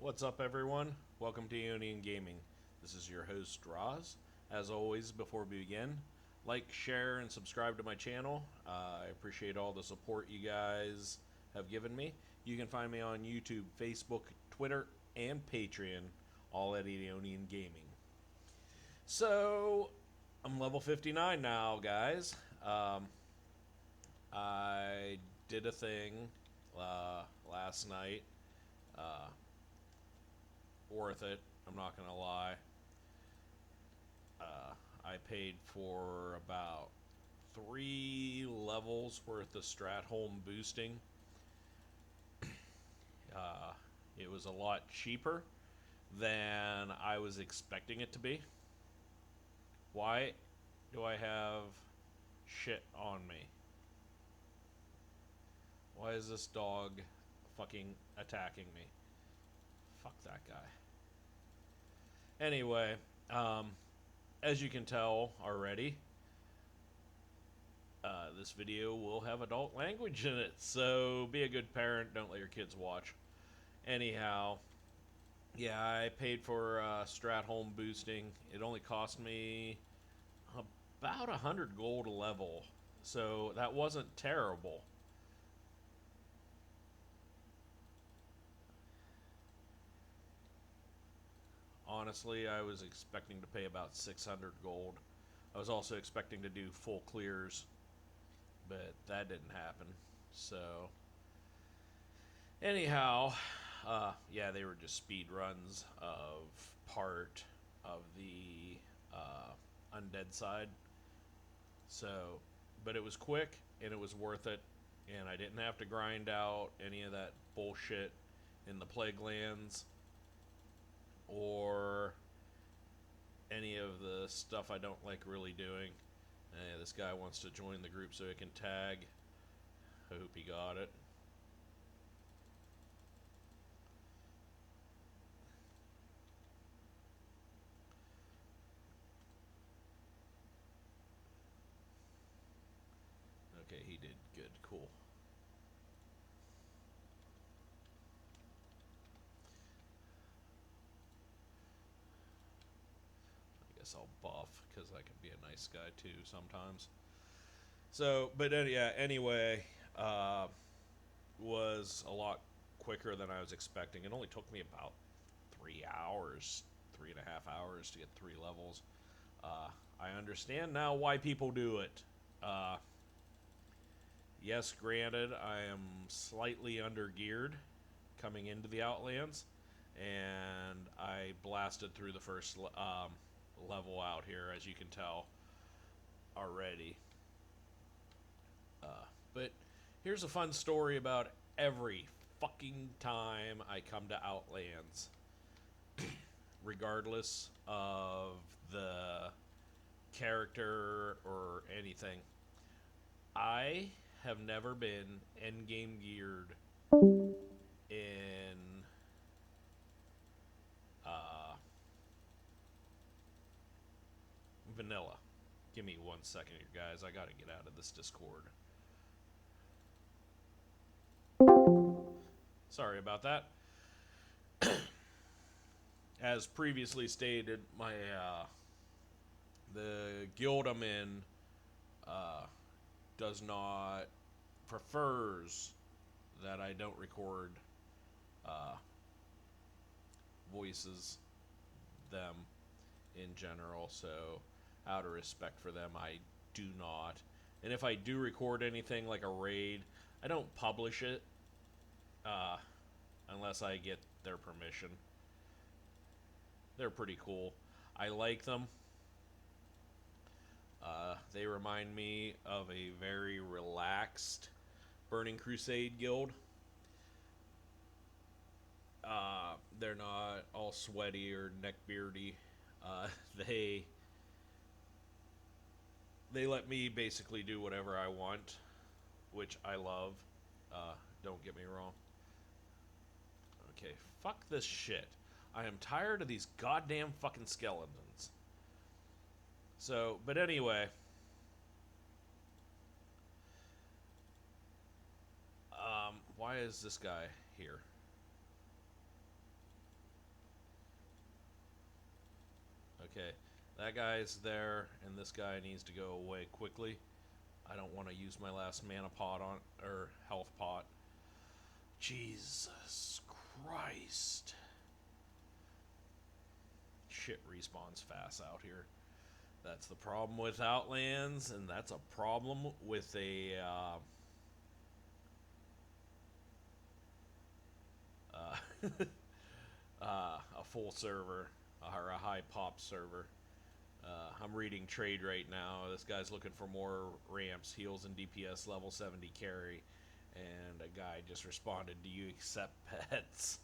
What's up, everyone? Welcome to Ionian Gaming. This is your host, Roz. As always, before we begin, like, share, and subscribe to my channel. I appreciate all the support you guys have given me. You can find me on YouTube, Facebook, Twitter, and Patreon, all at Ionian Gaming. So, I'm level 59 now, guys. I did a thing last night. Worth it, I'm not gonna lie. I paid for about 3 levels worth of Stratholme boosting. It was a lot cheaper than I was expecting it to be. Why do I have shit on me? Why is this dog fucking attacking me? Fuck that guy. Anyway, as you can tell already, this video will have adult language in it, so be a good parent, don't let your kids watch. Anyhow, yeah, I paid for Stratholme boosting. It only cost me about 100 gold a level, so that wasn't terrible. Honestly, I was expecting to pay about 600 gold. I was also expecting to do full clears, but that didn't happen. So, anyhow, yeah, they were just speed runs of part of the undead side. So, but it was quick and it was worth it, and I didn't have to grind out any of that bullshit in the plague lands or any of the stuff I don't like really doing. This guy wants to join the group so he can tag. I hope he got it. Okay, he did good. Cool. I guess I'll buff because I can be a nice guy too sometimes. So, but yeah, anyway, was a lot quicker than I was expecting. It only took me about 3 hours, 3.5 hours to get 3 levels. I understand now why people do it. Yes, granted, I am slightly under geared coming into the Outlands, and I blasted through the first level out here, as you can tell already. But here's a fun story about every fucking time I come to Outlands, regardless of the character or anything. I have never been endgame geared in vanilla. Give me 1 second here, guys. I gotta get out of this Discord. Sorry about that. As previously stated, my the guild I'm in does not prefers that I don't record voices them in general, so out of respect for them, I do not. And if I do record anything like a raid, I don't publish it unless I get their permission. They're pretty cool. I like them. They remind me of a very relaxed Burning Crusade Guild. They're not all sweaty or neckbeardy. They let me basically do whatever I want, which I love. Don't get me wrong. Okay, fuck this shit. I am tired of these goddamn fucking skeletons. So, but anyway, why is this guy here? Okay, that guy's there, and this guy needs to go away quickly. I don't want to use my last mana pot on, or health pot. Jesus Christ. Shit respawns fast out here. That's the problem with Outlands, and that's a problem with a full server, or a high pop server. I'm reading trade right now. This guy's looking for more ramps, heals, and DPS level 70 carry. And a guy just responded, "Do you accept pets?"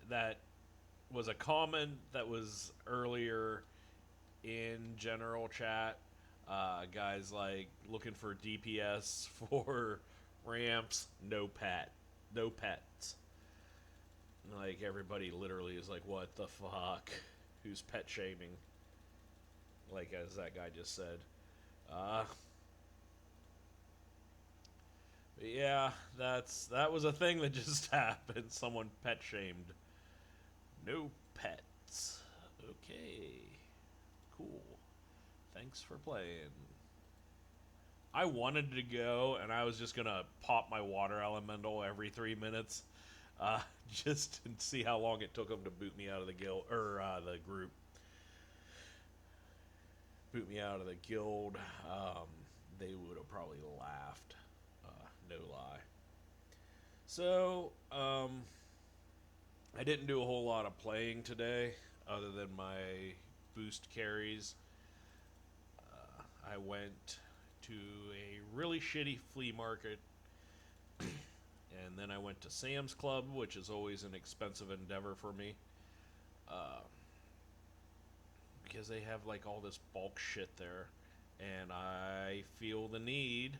That was a comment that was earlier in general chat. Guys like looking for DPS for ramps, no pets. Like everybody literally is like, what the fuck? Who's pet shaming? Like as that guy just said. Yeah, that was a thing that just happened. Someone pet shamed. No pets. Okay. Cool. Thanks for playing. I wanted to go, and I was just gonna pop my water elemental every 3 minutes, just to see how long it took them to boot me out of the guild or the group. Boot me out of the guild. They would have probably laughed. No lie. So, I didn't do a whole lot of playing today, other than my boost carries. I went to a really shitty flea market, and then I went to Sam's Club, which is always an expensive endeavor for me, because they have like all this bulk shit there, and I feel the need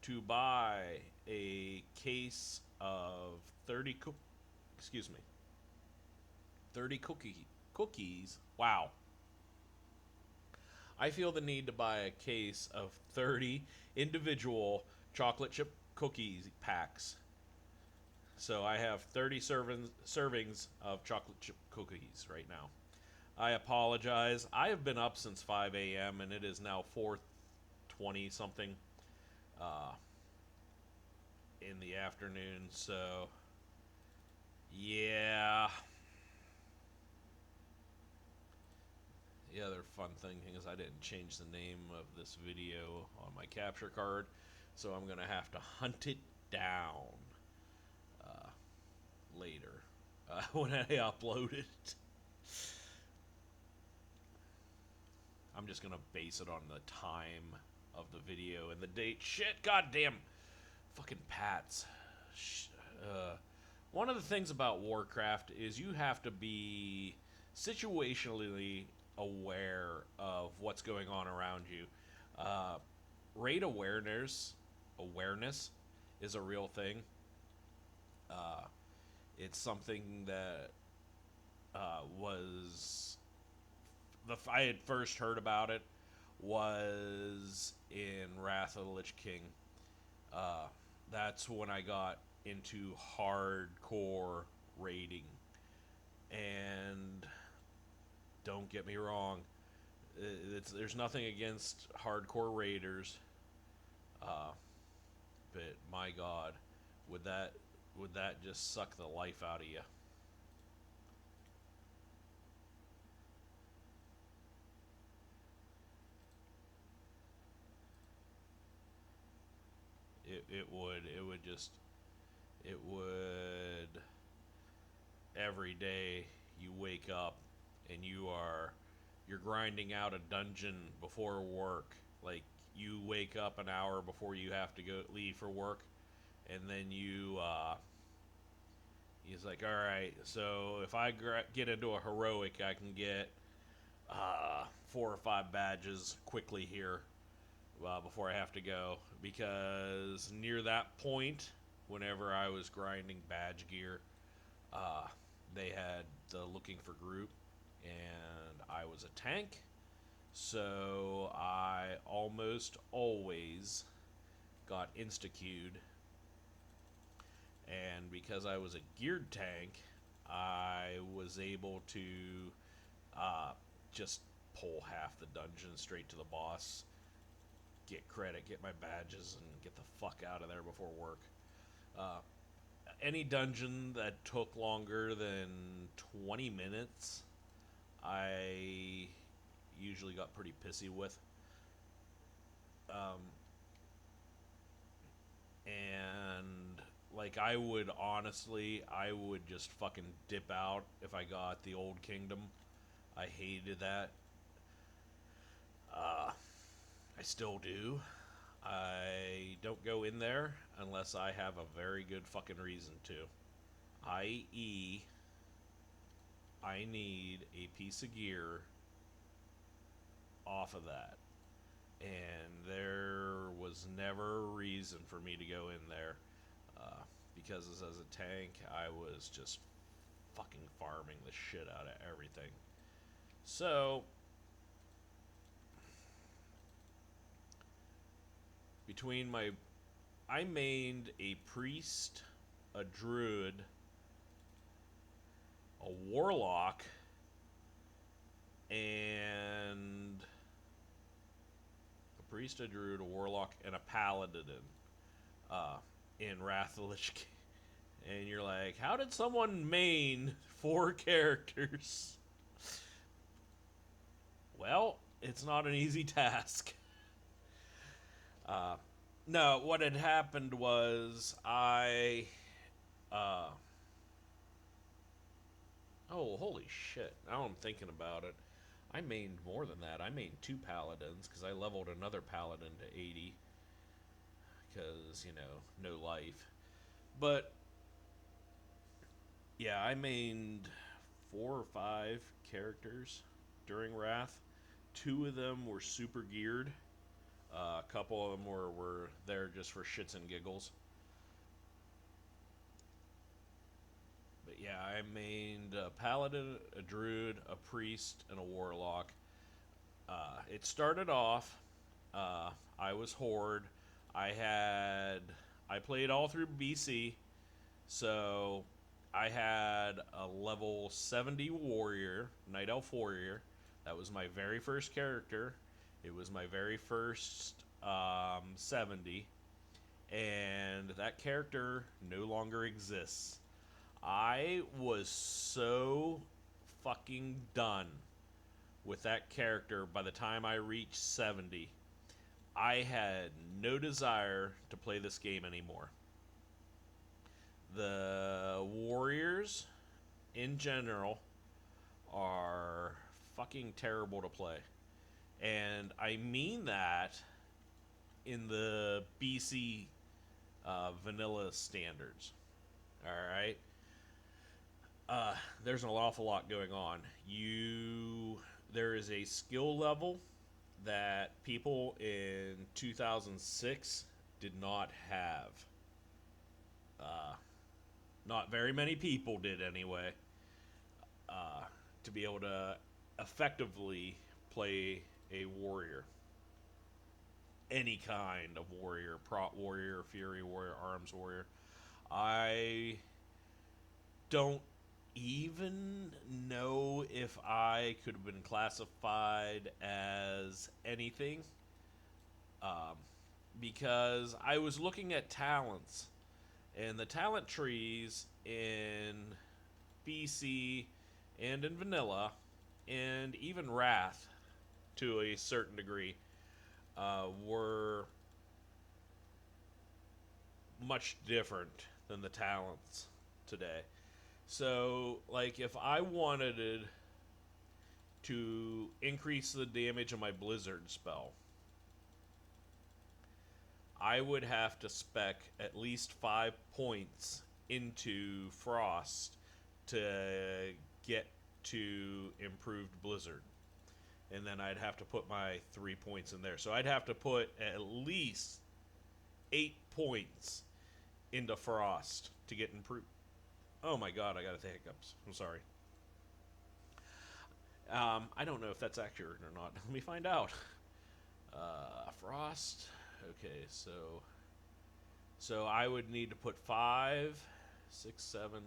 to buy a case of 30 cookies. Wow. I feel the need to buy a case of 30 individual chocolate chip cookies packs. So I have 30 servings of chocolate chip cookies right now. I apologize. I have been up since 5 a.m. and it is now 4:20 something in the afternoon. So, yeah. The other fun thing is I didn't change the name of this video on my capture card, so I'm going to have to hunt it down later when I upload it. I'm just going to base it on the time of the video and the date. Shit, goddamn fucking Pats. One of the things about Warcraft is you have to be situationally aware of what's going on around you. Raid awareness is a real thing. It's something that I had first heard about it was in Wrath of the Lich King. That's when I got into hardcore raiding. And don't get me wrong, there's nothing against hardcore raiders, but my God, would that just suck the life out of you? It would. Every day you wake up and you're grinding out a dungeon before work. Like, you wake up an hour before you have to leave for work, and then he's like, all right, so if I get into a heroic, I can get 4 or 5 badges quickly here before I have to go, because near that point, whenever I was grinding badge gear, they had the looking for group, and I was a tank, so I almost always got insta-queued, and because I was a geared tank, I was able to just pull half the dungeon straight to the boss, get credit, get my badges, and get the fuck out of there before work. Any dungeon that took longer than 20 minutes, I usually got pretty pissy with. And like I would just fucking dip out if I got the Old Kingdom. I hated that. I still do. I don't go in there unless I have a very good fucking reason to. I.e., I need a piece of gear off of that. And there was never a reason for me to go in there. Because as a tank, I was just fucking farming the shit out of everything. So, I mained a priest, a druid, a warlock, and a priest, a druid, a warlock, and a paladin in Wrath of the Lich King. And you're like, how did someone main 4 characters? Well, it's not an easy task. No, what had happened was oh, holy shit. Now I'm thinking about it. I mained more than that. I mained 2 paladins because I leveled another paladin to 80. Because, no life. But, yeah, I mained 4 or 5 characters during Wrath. 2 of them were super geared. A couple of them were there just for shits and giggles. But yeah, I mained a paladin, a druid, a priest, and a warlock. It started off, I was Horde. I played all through BC, so I had a level 70 warrior, Night Elf warrior. That was my very first character. It was my very first 70, and that character no longer exists. I was so fucking done with that character by the time I reached 70. I had no desire to play this game anymore. The warriors, in general, are fucking terrible to play. And I mean that in the BC vanilla standards. Alright? There's an awful lot going on. There is a skill level that people in 2006 did not have. Not very many people did anyway. To be able to effectively play a warrior. Any kind of warrior. Prot warrior, fury warrior, arms warrior. I don't even know if I could have been classified as anything. Because I was looking at talents. And the talent trees in BC and in vanilla and even Wrath to a certain degree were much different than the talents today. So, like, if I wanted to increase the damage of my Blizzard spell, I would have to spec at least 5 points into Frost to get to improved Blizzard. And then I'd have to put my 3 points in there. So I'd have to put at least 8 points into Frost to get improved. Oh my god, I got the hiccups. I'm sorry. I don't know if that's accurate or not. Let me find out. Frost. Okay, so I would need to put 5, 6, 7,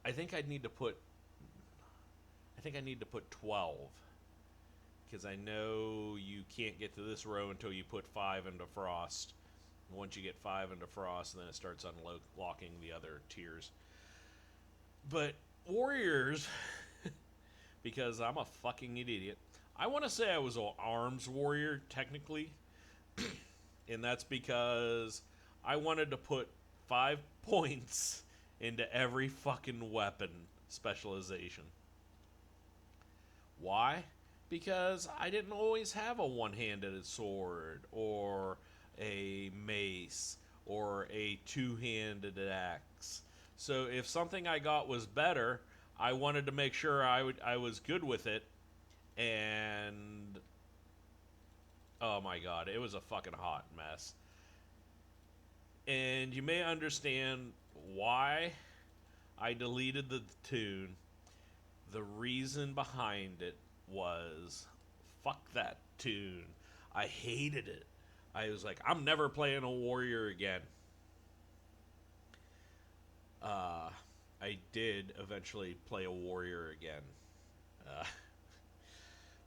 I think I'd need to put. I think I need to put 12. Because I know you can't get to this row until you put 5 into Frost. Once you get 5 into Frost, then it starts unlocking the other tiers. But Warriors, because I'm a fucking idiot, I want to say I was an Arms Warrior, technically. And that's because I wanted to put 5 points into every fucking weapon specialization. Why? Because I didn't always have a one-handed sword, or a mace, or a two-handed axe. So if something I got was better, I wanted to make sure I was good with it. And oh my god, it was a fucking hot mess. And you may understand why I deleted the toon. The reason behind it was, fuck that toon. I hated it. I was like, I'm never playing a warrior again. I did eventually play a warrior again.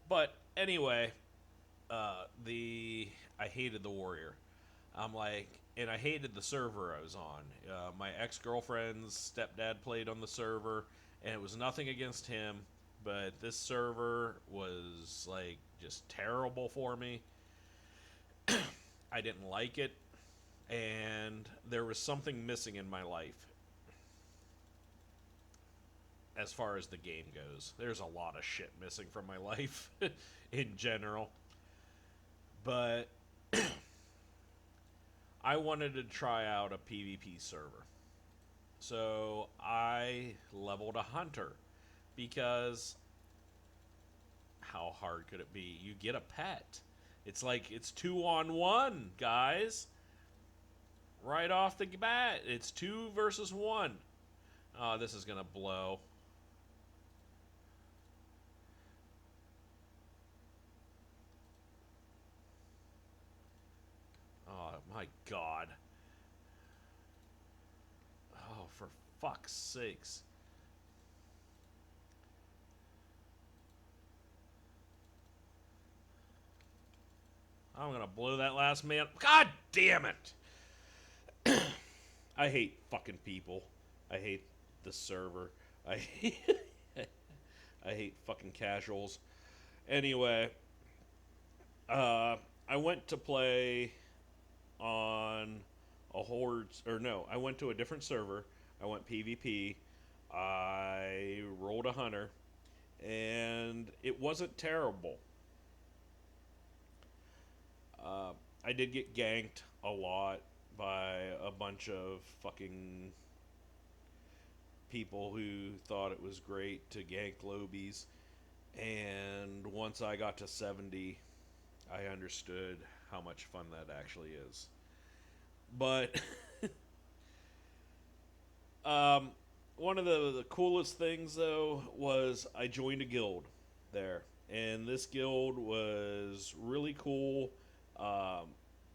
But anyway, I hated the warrior. I'm like, and I hated the server I was on. My ex-girlfriend's stepdad played on the server, and it was nothing against him, but this server was like just terrible for me. I didn't like it, and there was something missing in my life as far as the game goes. There's a lot of shit missing from my life in general. But I wanted to try out a PvP server. So I leveled a hunter because how hard could it be? You get a pet. It's like it's 2-on-1, guys. Right off the bat, it's 2 versus 1. Oh, this is gonna blow. Oh my god. Oh, for fuck's sakes. I'm gonna blow that last man. God damn it! I hate fucking people. I hate the server. I hate fucking casuals. Anyway, I went to play on a horde, or no, I went to a different server. I went PvP. I rolled a hunter, and it wasn't terrible. I did get ganked a lot by a bunch of fucking people who thought it was great to gank lobies. And once I got to 70, I understood how much fun that actually is. But one of the coolest things, though, was I joined a guild there. And this guild was really cool.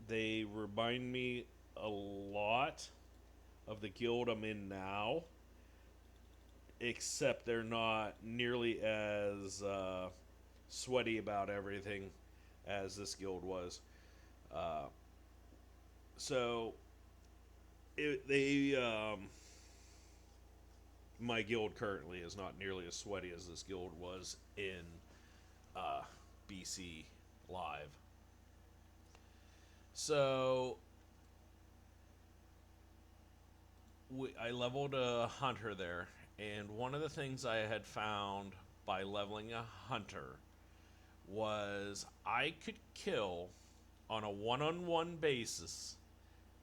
They remind me a lot of the guild I'm in now, except they're not nearly as sweaty about everything as this guild was. So my guild currently is not nearly as sweaty as this guild was in BC Live. So I leveled a hunter there, and one of the things I had found by leveling a hunter was I could kill on a one-on-one basis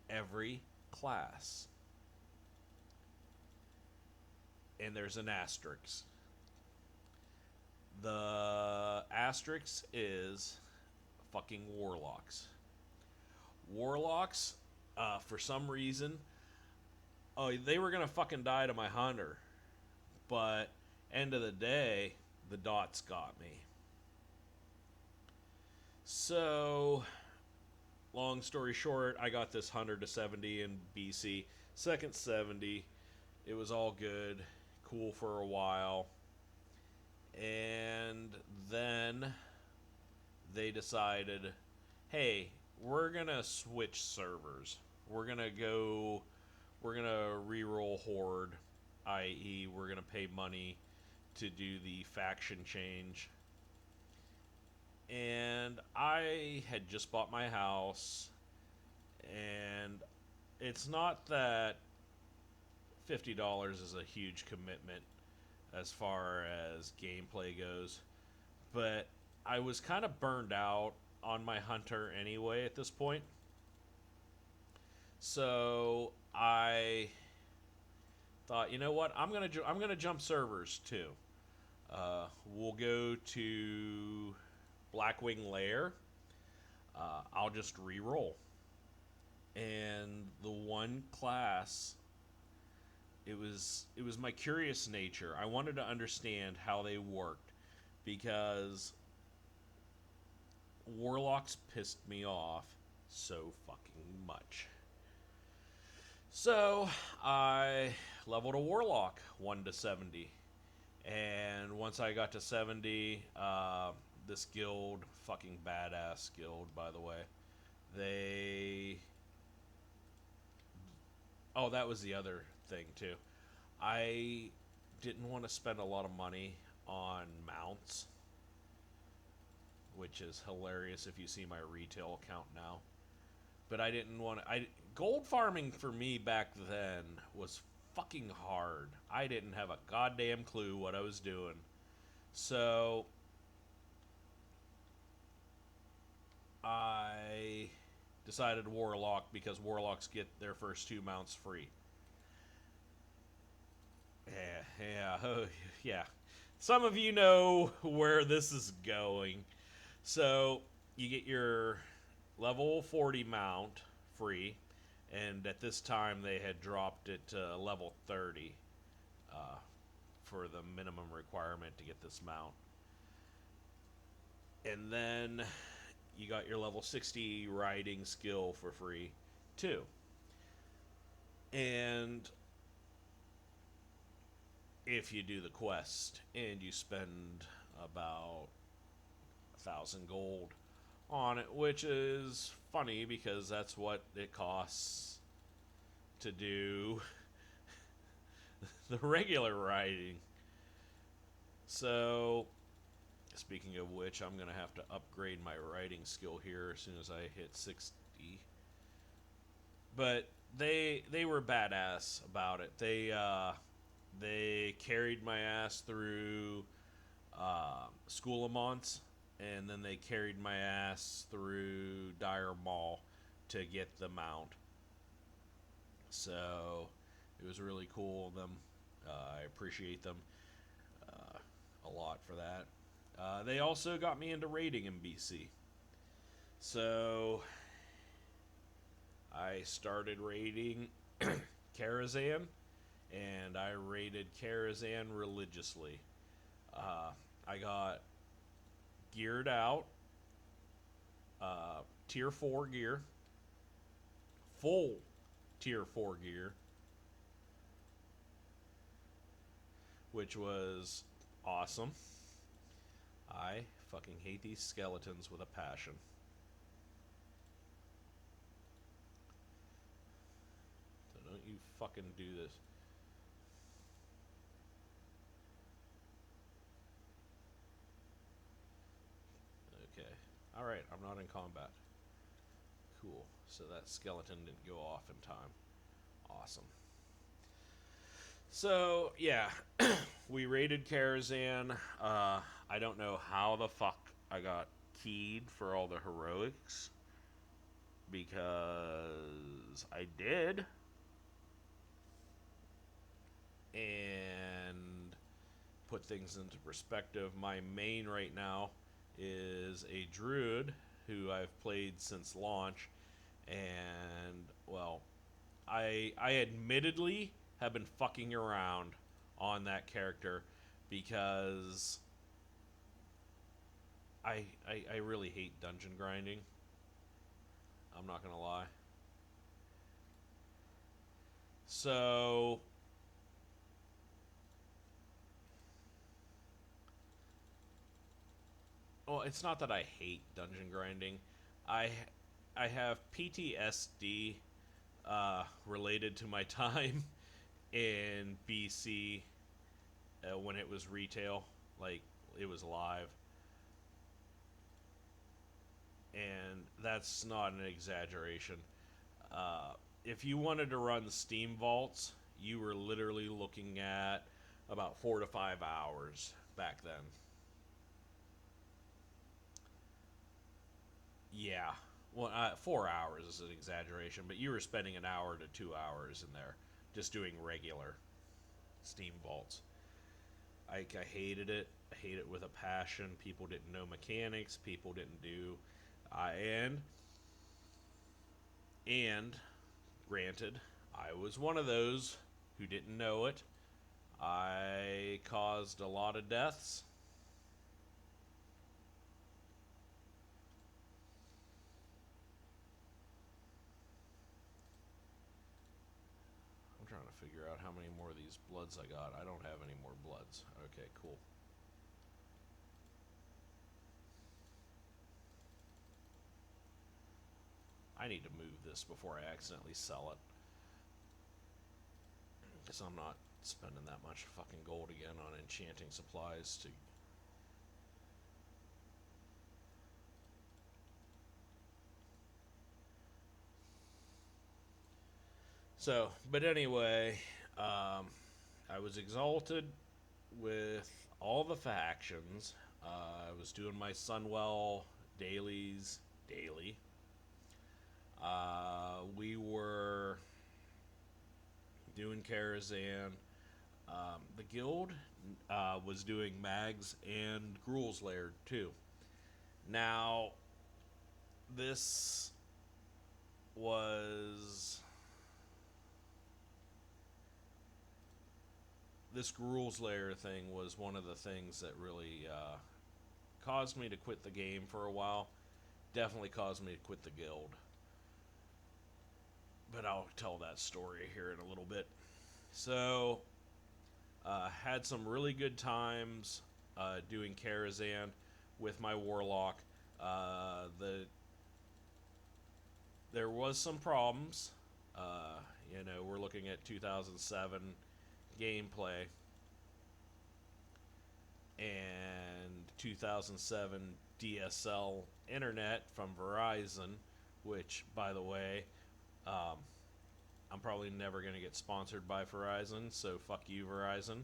every class. And there's an asterisk. The asterisk is fucking warlocks. Warlocks, for some reason, they were gonna fucking die to my hunter. But end of the day, the dots got me. So, long story short, I got this hunter to 70 in BC. Second 70, it was all good. cool for a while. And then they decided, hey, we're going to switch servers. We're going to reroll Horde, i.e., we're going to pay money to do the faction change. And I had just bought my house, and it's not that $50 is a huge commitment as far as gameplay goes, but I was kind of burned out on my hunter anyway at this point. So I thought, you know what? I'm gonna jump servers too. We'll go to Blackwing Lair. I'll just re-roll, and the one class. It was my curious nature. I wanted to understand how they worked, because Warlocks pissed me off so fucking much. So I leveled a Warlock 1 to 70. And once I got to 70, this guild, fucking badass guild, by the way, oh, that was the other thing, too. I didn't want to spend a lot of money on mounts, which is hilarious if you see my retail account now. But I didn't want to... gold farming for me back then was fucking hard. I didn't have a goddamn clue what I was doing. So I decided Warlock, because Warlocks get their first 2 mounts free. Yeah. Some of you know where this is going. So you get your level 40 mount free, and at this time they had dropped it to level 30 for the minimum requirement to get this mount. And then you got your level 60 riding skill for free too. And if you do the quest and you spend about 1,000 gold on it, which is funny because that's what it costs to do the regular riding. So, speaking of which, I'm going to have to upgrade my riding skill here as soon as I hit 60. But they were badass about it. They carried my ass through School of Mons, and then they carried my ass through Dire Maul to get the mount. So it was really cool of them. I appreciate them a lot for that. They also got me into raiding in BC. So I started raiding Karazhan, and I raided Karazhan religiously. I got geared out, tier 4 gear, full tier 4 gear, which was awesome. I fucking hate these skeletons with a passion. So don't you fucking do this. Okay. Alright, I'm not in combat. Cool. So that skeleton didn't go off in time. Awesome. So, yeah. We raided Karazhan. I don't know how the fuck I got keyed for all the heroics, because I did. And put things into perspective, my main right now is a druid who I've played since launch, and, well, I admittedly have been fucking around on that character because I really hate dungeon grinding. I'm not gonna lie. So well, it's not that I hate dungeon grinding. I I have PTSD related to my time in BC when it was retail, like it was live, and that's not an exaggeration. If you wanted to run Steam Vaults, you were literally looking at about 4 to 5 hours back then. Yeah. Well, 4 hours is an exaggeration, but you were spending an hour to 2 hours in there just doing regular Steam Vaults. I hated it. I hate it with a passion. People didn't know mechanics. People didn't do. And and granted, I was one of those who didn't know it. I caused a lot of deaths. I'm trying to figure out how many more of these bloods I got. I don't have any more bloods. Okay, cool. I need to move this before I accidentally sell it. Because I'm not spending that much fucking gold again on enchanting supplies to. So, but anyway, I was exalted with all the factions. I was doing my Sunwell dailies daily. We were doing Karazhan. The guild was doing Mags and Gruul's Lair too. Now, this was this Gruul's Lair thing was one of the things that really caused me to quit the game for a while. Definitely caused me to quit the guild. But I'll tell that story here in a little bit. So, had some really good times doing Karazhan with my Warlock. There was some problems. We're looking at 2007 gameplay and 2007 DSL internet from Verizon, which, by the way, I'm probably never going to get sponsored by Verizon, so fuck you, Verizon.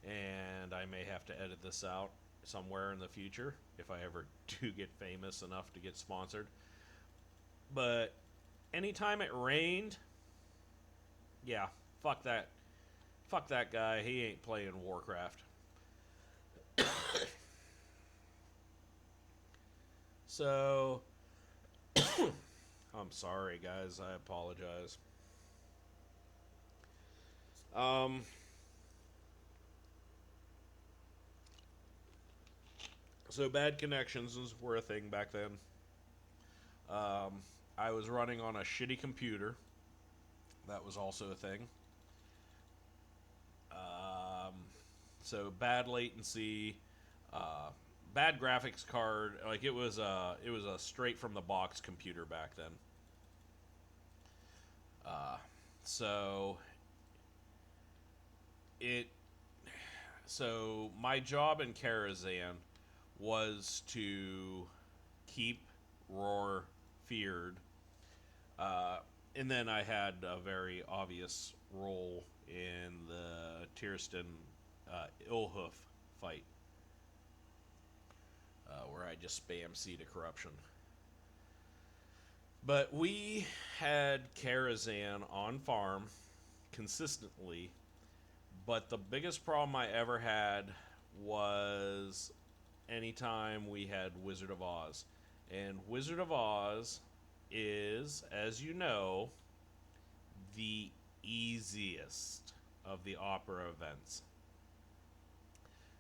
And I may have to edit this out somewhere in the future if I ever do get famous enough to get sponsored. But anytime it rained, yeah, fuck that. Fuck that guy. He ain't playing Warcraft. So, I'm sorry, guys. I apologize. Um, so bad connections were a thing back then. I was running on a shitty computer. That was also a thing. So bad latency, bad graphics card. Like it was a straight from the box computer back then. Uh, so it so my job in Karazhan was to keep Roar feared, and then I had a very obvious role in the Tierston Ilhoof fight, where I just spam C to corruption. But we had Karazhan on farm consistently, but the biggest problem I ever had was anytime we had Wizard of Oz. And Wizard of Oz is, as you know, the easiest of the opera events.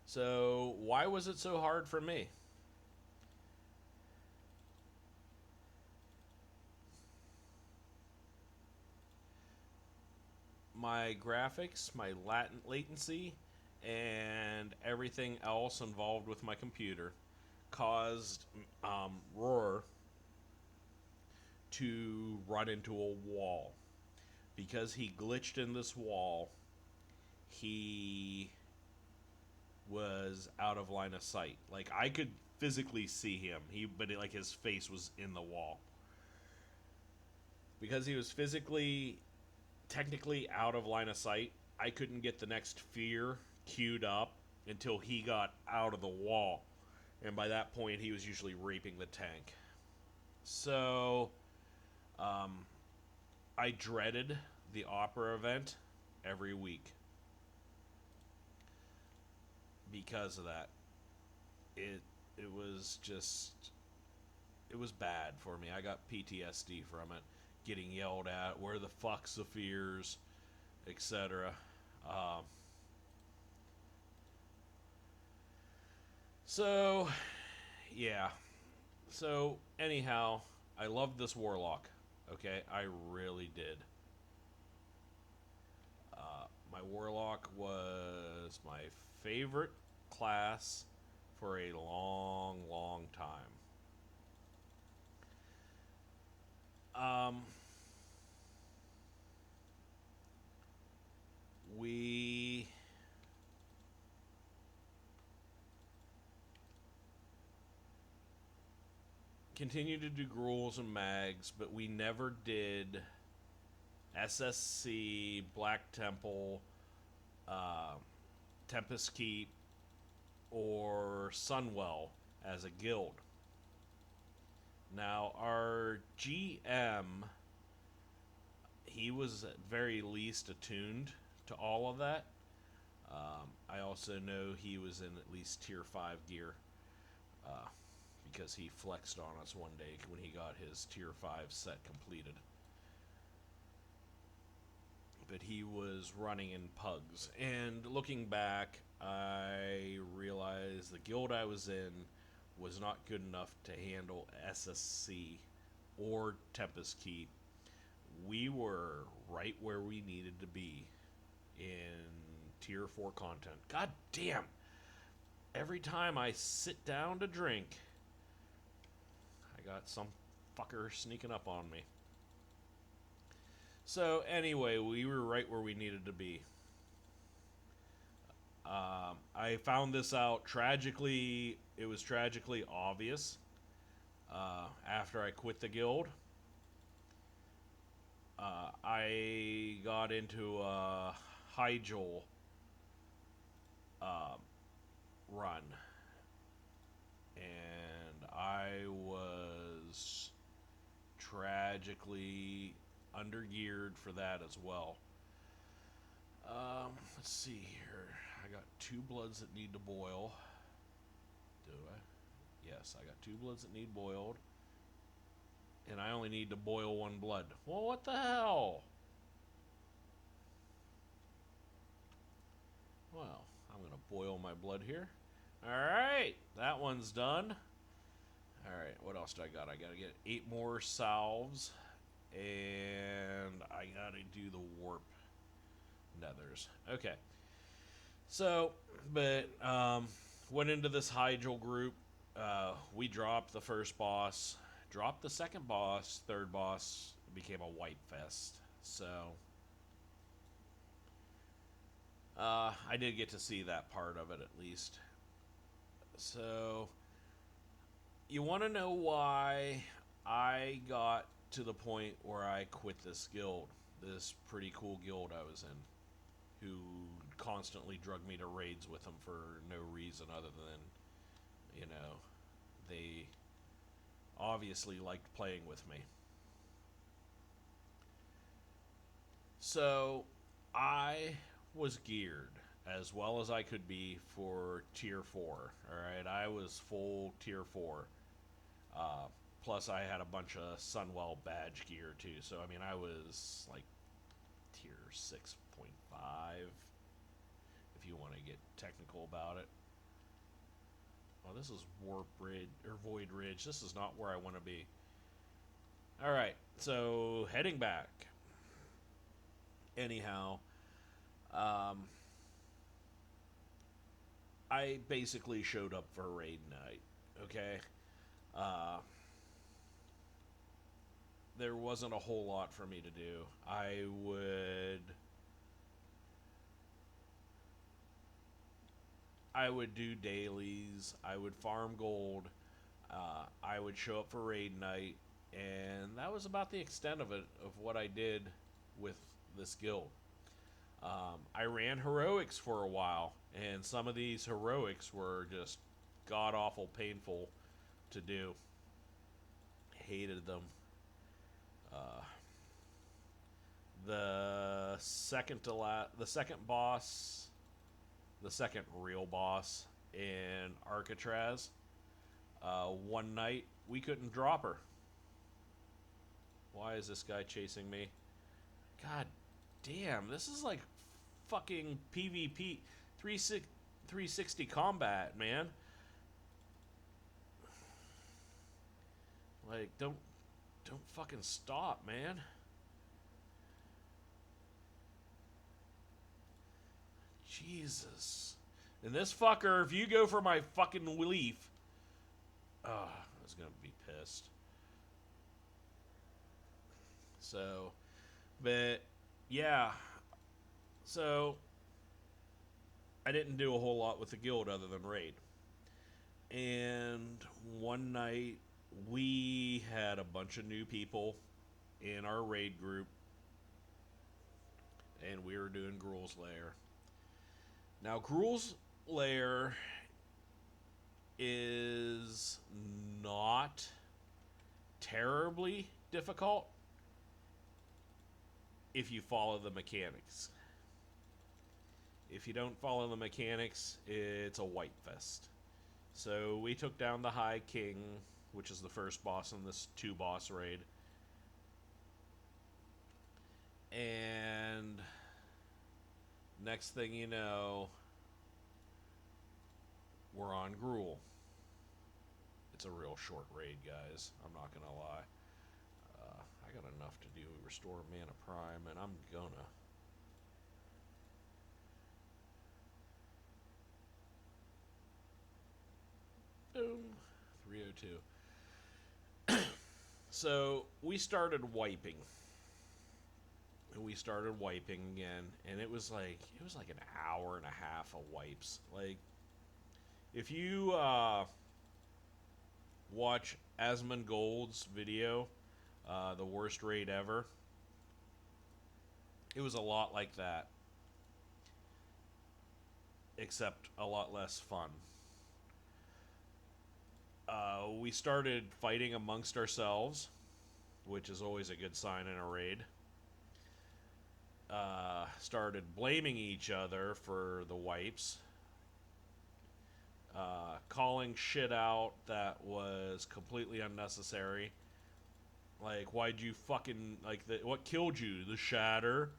So, why was it so hard for me? My graphics, my latency, and everything else involved with my computer caused Roar to run into a wall. Because he glitched in this wall, he was out of line of sight. Like, I could physically see him, but like his face was in the wall. Because he was physically, technically out of line of sight, I couldn't get the next fear queued up until he got out of the wall. And by that point, he was usually raping the tank. So, I dreaded the opera event every week because of that. It was just, it was bad for me. I got PTSD from it, getting yelled at, where the fuck's the fears, etc. So, yeah. So, anyhow, I loved this warlock. Okay, I really did. My warlock was my favorite class for a long, long time. We continued to do gruels and mags, but we never did SSC, Black Temple, Tempest Keep, or Sunwell as a guild. Now, our GM, he was at very least attuned to all of that. I also know he was in at least tier 5 gear because he flexed on us one day when he got his tier 5 set completed. But he was running in pugs. And looking back, I realized the guild I was in was not good enough to handle SSC or Tempest Keep. We were right where we needed to be in tier 4 content. God damn! Every time I sit down to drink, I got some fucker sneaking up on me. So anyway, we were right where we needed to be. I found this out tragically. It was tragically obvious after I quit the guild. I got into a Hyjal run, and I was tragically undergeared for that as well. Let's see here. I got 2 bloods that need to boil. Do I? Yes, I got 2 bloods that need boiled. And I only need to boil 1 blood. Well, what the hell? Well, I'm going to boil my blood here. Alright, that one's done. Alright, what else do I got? I got to get 8 more salves. And I got to do the warp nethers. Okay. So, but went into this Hyjal group. We dropped the first boss, dropped the second boss, third boss became a wipe fest. So, I did get to see that part of it at least. So, you want to know why I got to the point where I quit this guild, this pretty cool guild I was in, who constantly drug me to raids with them for no reason other than, you know, they obviously liked playing with me. So, I was geared as well as I could be for tier 4, alright? I was full tier 4. Plus, I had a bunch of Sunwell badge gear, too. So, I mean, I was, like, tier 6.5, if you want to get technical about it. Oh, this is Warp Ridge, or Void Ridge. This is not where I want to be. Alright, so, heading back. Anyhow, I basically showed up for raid night. Okay. Uh, there wasn't a whole lot for me to do. I would do dailies. I would farm gold. I would show up for raid night, and that was about the extent of it of what I did with this guild. I ran heroics for a while, and some of these heroics were just god awful painful to do. Hated them. Uh, the second boss, the second real boss in Alcatraz. One night we couldn't drop her. Why is this guy chasing me? God damn, this is like fucking PvP 360 combat, man. Like, don't fucking stop, man. Jesus. And this fucker, if you go for my fucking leaf, I was gonna be pissed. So, but yeah, so I didn't do a whole lot with the guild other than raid. And one night we had a bunch of new people in our raid group, and we were doing Gruul's Lair. Now, Gruul's Lair is not terribly difficult if you follow the mechanics. If you don't follow the mechanics, it's a white fest. So we took down the High King, which is the first boss in this 2-boss raid. And next thing you know, we're on Gruul. It's a real short raid, guys. I'm not going to lie. I got enough to do Restore Mana Prime, and I'm gonna. Boom. 302. So we started wiping. We started wiping again, and it was like an hour and a half of wipes. Like, if you watch Asmongold's video, the worst raid ever, it was a lot like that, except a lot less fun. We started fighting amongst ourselves, which is always a good sign in a raid. Started blaming each other for the wipes. Calling shit out that was completely unnecessary. Like, why'd you fucking, like, what killed you? The shatter?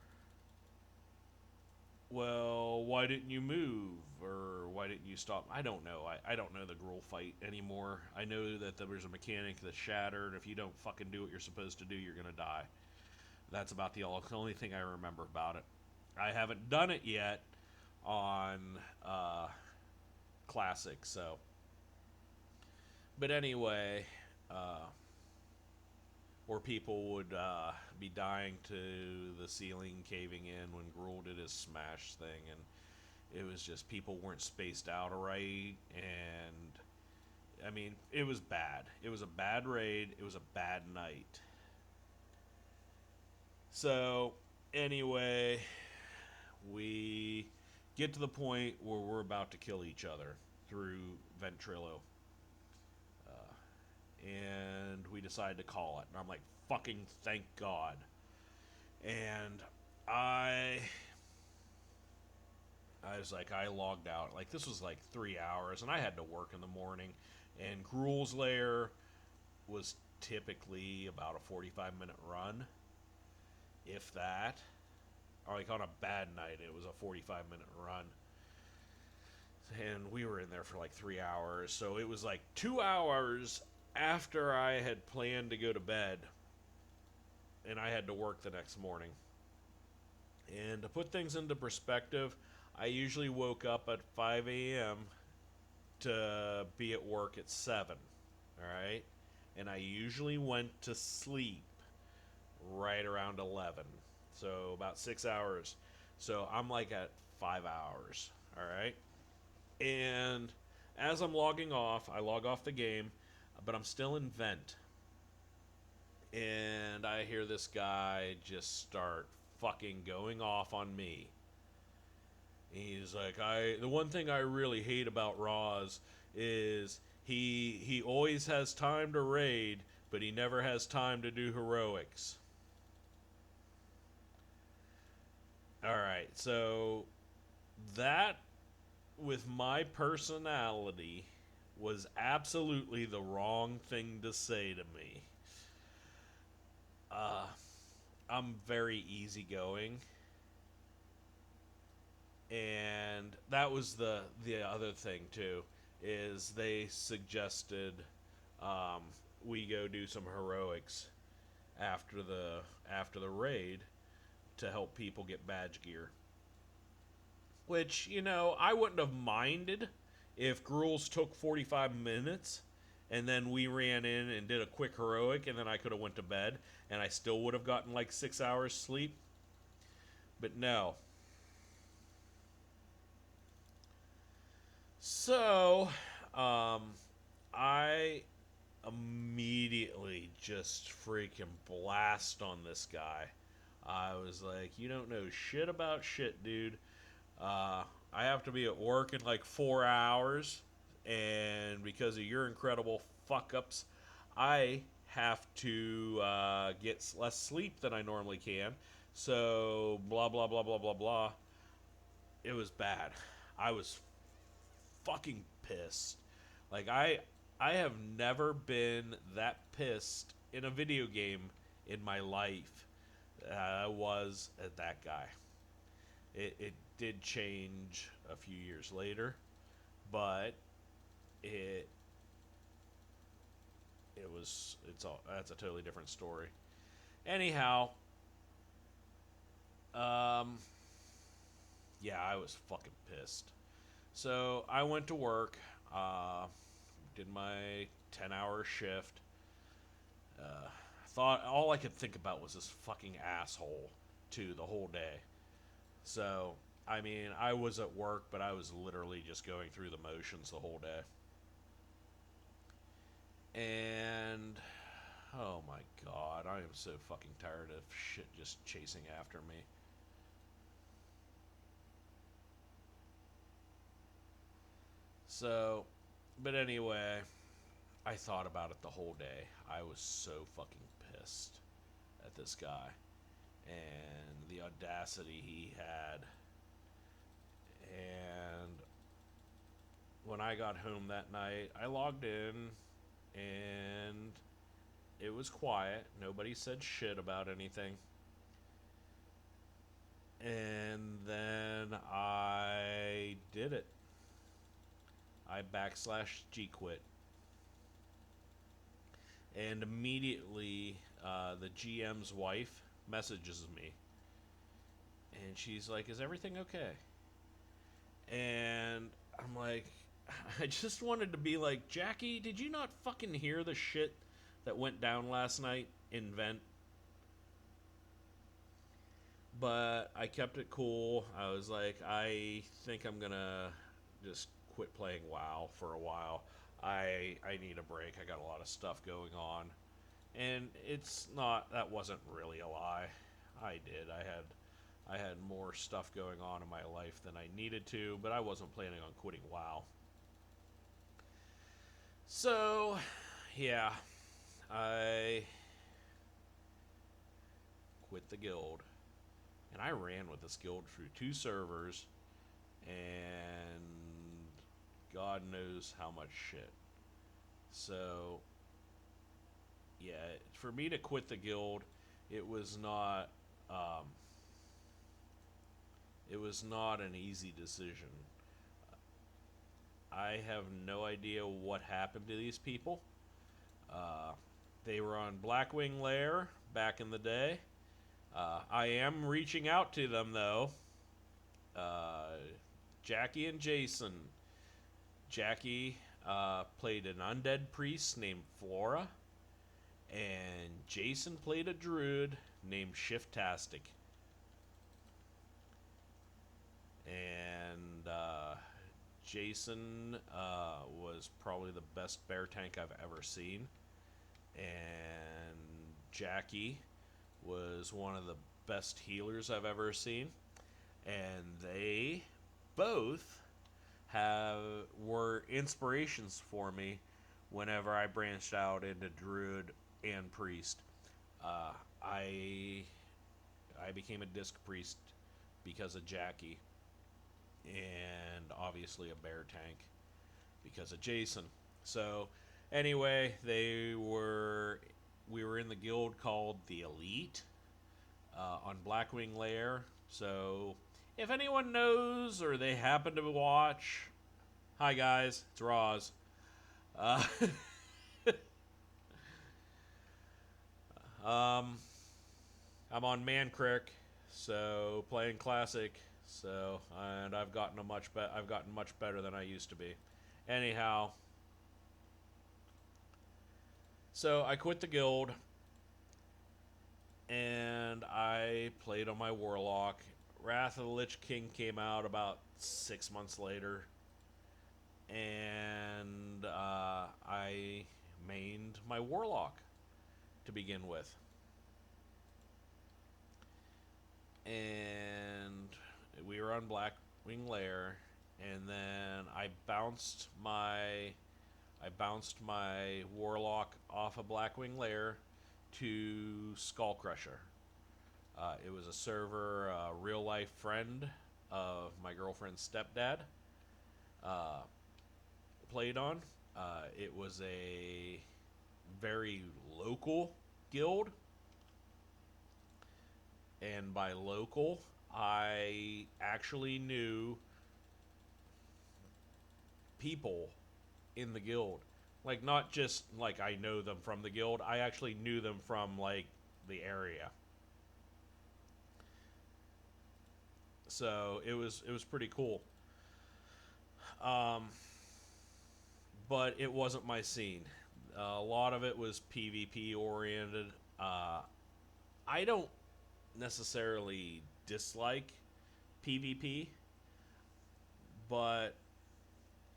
Well, why didn't you move? Or why didn't you stop? I don't know. I don't know the Gruul fight anymore. I know that there was a mechanic that shattered. If you don't fucking do what you're supposed to do, you're gonna die. That's about the only thing I remember about it. I haven't done it yet on Classic, so. But anyway, or people would be dying to the ceiling caving in when Gruul did his smash thing, and it was just people weren't spaced out right, and I mean, it was bad. It was a bad raid. It was a bad night. So, anyway, we get to the point where we're about to kill each other through Ventrilo. And we decide to call it. And I'm like, fucking thank God. And I was like, I logged out. Like, this was like 3 hours, and I had to work in the morning. And Gruul's Lair was typically about a 45-minute run, if that. Or like on a bad night, it was a 45-minute run. And we were in there for like 3 hours. So it was like 2 hours after I had planned to go to bed, and I had to work the next morning. And to put things into perspective, I usually woke up at 5 a.m. to be at work at 7, all right? And I usually went to sleep right around 11. So about 6 hours. So I'm like at 5 hours, all right? And as I'm logging off, I log off the game, but I'm still in vent. And I hear this guy just start fucking going off on me. He's like, the one thing I really hate about Roz is he always has time to raid, but he never has time to do heroics. All right, so that with my personality was absolutely the wrong thing to say to me. I'm very easygoing, and that was the other thing too. Is they suggested we go do some heroics after the raid to help people get badge gear. Which, I wouldn't have minded if Gruel's took 45 minutes and then we ran in and did a quick heroic and then I could have went to bed and I still would have gotten like 6 hours sleep. But no. So, I immediately just freaking blast on this guy. I was like, you don't know shit about shit, dude. I have to be at work in like 4 hours, and because of your incredible fuck ups, I have to get less sleep than I normally can. So, blah, blah, blah, blah, blah, blah. It was bad. I was fucking pissed. Like, I have never been that pissed in a video game in my life. I was at that guy. It did change a few years later, but that's a totally different story. Anyhow, yeah, I was fucking pissed. So I went to work, did my 10-hour shift. Thought all I could think about was this fucking asshole too the whole day. So, I mean, I was at work, but I was literally just going through the motions the whole day. And, oh my god, I am so fucking tired of shit just chasing after me. So, but anyway, I thought about it the whole day. I was so fucking pissed at this guy and the audacity he had. And when I got home that night, I logged in and it was quiet. Nobody said shit about anything. And then I did it. I /G quit. And immediately, the GM's wife messages me. And she's like, is everything okay? And I'm like, I just wanted to be like, Jackie, did you not fucking hear the shit that went down last night in Vent? But I kept it cool. I was like, I think I'm gonna just quit playing WoW for a while. I need a break. I got a lot of stuff going on. And that wasn't really a lie. I did. I had more stuff going on in my life than I needed to, but I wasn't planning on quitting WoW. So, yeah, I quit the guild. And I ran with this guild through 2 servers, and God knows how much shit. So, yeah, for me to quit the guild, it was not an easy decision. I have no idea what happened to these people. They were on Blackwing Lair back in the day. I am reaching out to them, though. Jackie and Jason, Jackie played an undead priest named Flora, and Jason played a druid named Shiftastic. And Jason was probably the best bear tank I've ever seen. And Jackie was one of the best healers I've ever seen. And they both were inspirations for me whenever I branched out into druid and priest. I became a disc priest because of Jackie, and obviously a bear tank because of Jason. So anyway, we were in the guild called the Elite on Blackwing Lair. So if anyone knows or they happen to watch, hi guys, it's Roz. I'm on Man Crick, so playing classic. So and I've gotten much better than I used to be. Anyhow, so I quit the guild and I played on my Warlock. Wrath of the Lich King came out about 6 months later, and I mained my Warlock to begin with. And we were on Blackwing Lair, and then I bounced my Warlock off of Blackwing Lair to Skullcrusher. It was a server, real life friend of my girlfriend's stepdad played on. It was a very local guild. And by local, I actually knew people in the guild. Like, not just like I know them from the guild, I actually knew them from like the area. So it was pretty cool. But it wasn't my scene. A lot of it was PvP oriented. I don't necessarily dislike PvP, but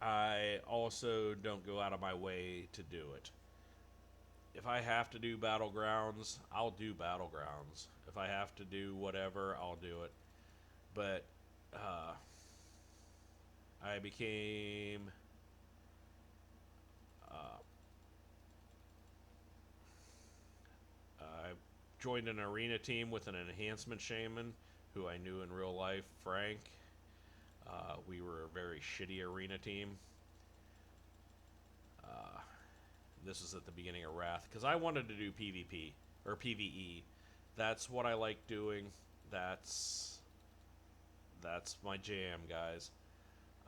I also don't go out of my way to do it. If I have to do Battlegrounds, I'll do Battlegrounds. If I have to do whatever, I'll do it. But I became I joined an arena team with an enhancement shaman who I knew in real life, Frank. We were a very shitty arena team. This is at the beginning of Wrath, because I wanted to do PvP, or PvE. That's what I like doing. That's my jam, guys.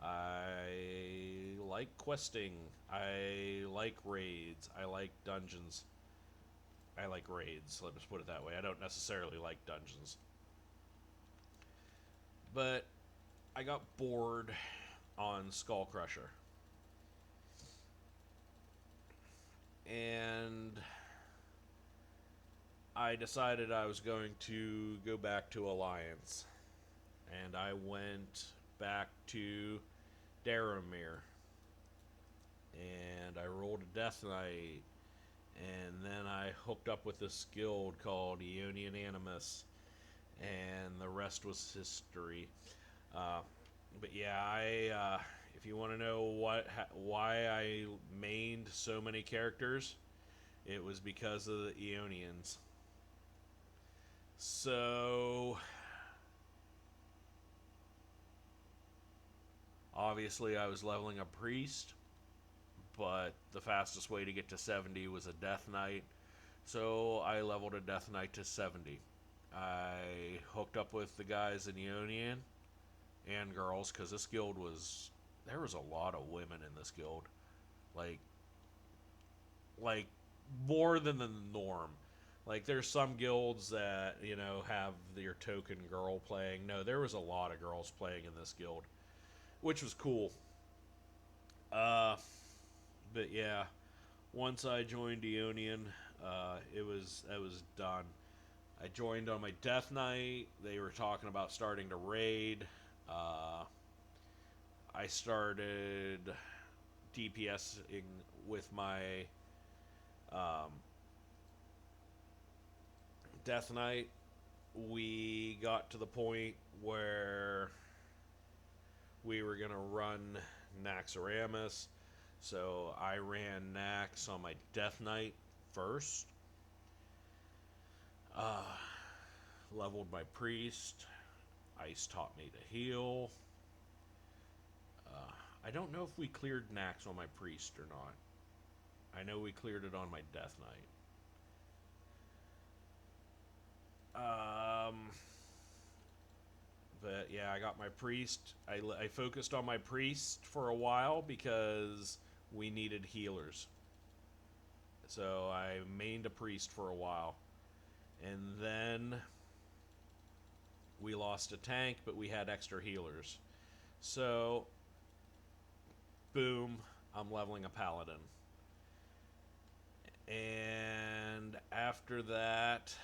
I like questing. I like raids. I like dungeons. I like raids, let me just put it that way. I don't necessarily like dungeons. But I got bored on Skullcrusher. And I decided I was going to go back to Alliance. And I went back to Daramir. And I rolled a Death Knight. And then I hooked up with this guild called Aeonian Animus. And the rest was history. But yeah, if you want to know why I mained so many characters, it was because of the Aeonians. So obviously I was leveling a priest, but the fastest way to get to 70 was a Death Knight. So I leveled a Death Knight to 70. I hooked up with the guys in Aeonian and girls, because this guild there was a lot of women in this guild. Like more than the norm. Like, there's some guilds that, have your token girl playing. No, there was a lot of girls playing in this guild, which was cool. Uh, but yeah, once I joined Eonian, it was done. I joined on my death night. They were talking about starting to raid. Uh, I started DPSing with my um, death knight. We got to the point where we were gonna run Naxxramas, so I ran Nax on my death knight first. Uh, Leveled my priest. Ice taught me to heal. I don't know if we cleared Nax on my priest or not. I know we cleared it on my death knight. But yeah, I got my priest. I focused on my priest for a while because we needed healers. So I mained a priest for a while. And then we lost a tank, but we had extra healers. So, boom, I'm leveling a paladin. And after that,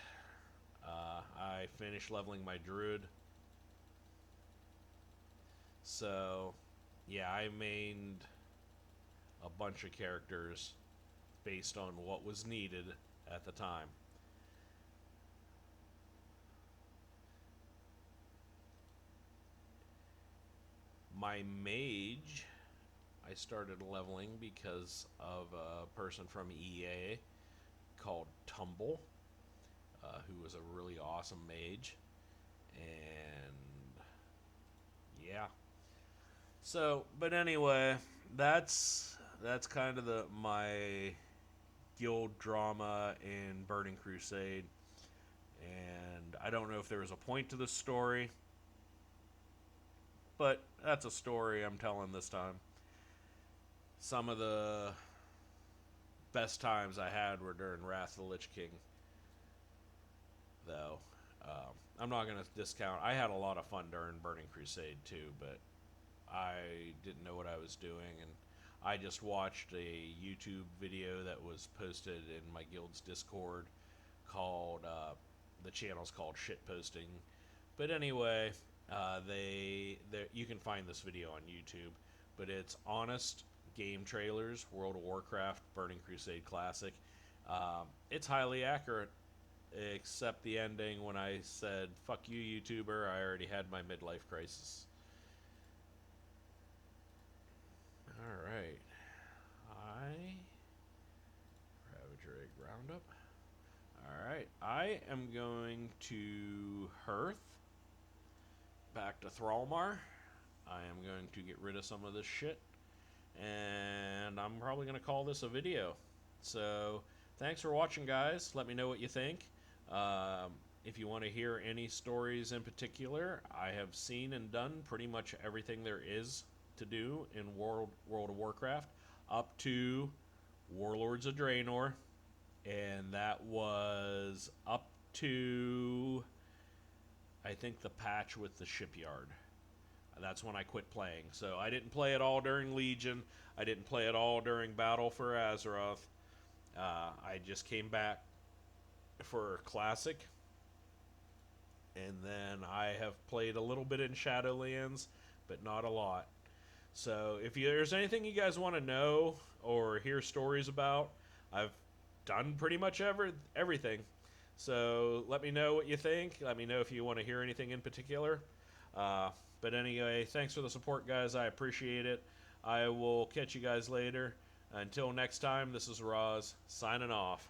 I finished leveling my druid. So, yeah, I mained a bunch of characters based on what was needed at the time. My mage, I started leveling because of a person from EA called Tumble, who was a really awesome mage. And yeah. So, but anyway, that's kind of my guild drama in Burning Crusade. And I don't know if there was a point to this story, but that's a story I'm telling this time. Some of the best times I had were during Wrath of the Lich King, though. I'm not going to discount. I had a lot of fun during Burning Crusade, too, but I didn't know what I was doing, and I just watched a YouTube video that was posted in my guild's Discord called, the channel's called Shitposting. But anyway, you can find this video on YouTube, but it's Honest Game Trailers, World of Warcraft, Burning Crusade Classic. It's highly accurate, except the ending when I said, "Fuck you, YouTuber," I already had my midlife crisis. Alright. Ravage Egg Roundup. Alright. I am going to Hearth. Back to Thrallmar. I am going to get rid of some of this shit. And I'm probably going to call this a video. So, thanks for watching, guys. Let me know what you think. If you want to hear any stories in particular, I have seen and done pretty much everything there is to do in World of Warcraft, up to Warlords of Draenor, and that was up to, I think, the patch with the shipyard. That's when I quit playing. So I didn't play it all during Legion. I didn't play it all during Battle for Azeroth. I just came back for Classic. And then I have played a little bit in Shadowlands, but not a lot. So if there's anything you guys want to know or hear stories about, I've done pretty much everything. So let me know what you think. Let me know if you want to hear anything in particular. But anyway, thanks for the support, guys. I appreciate it. I will catch you guys later. Until next time, this is Roz, signing off.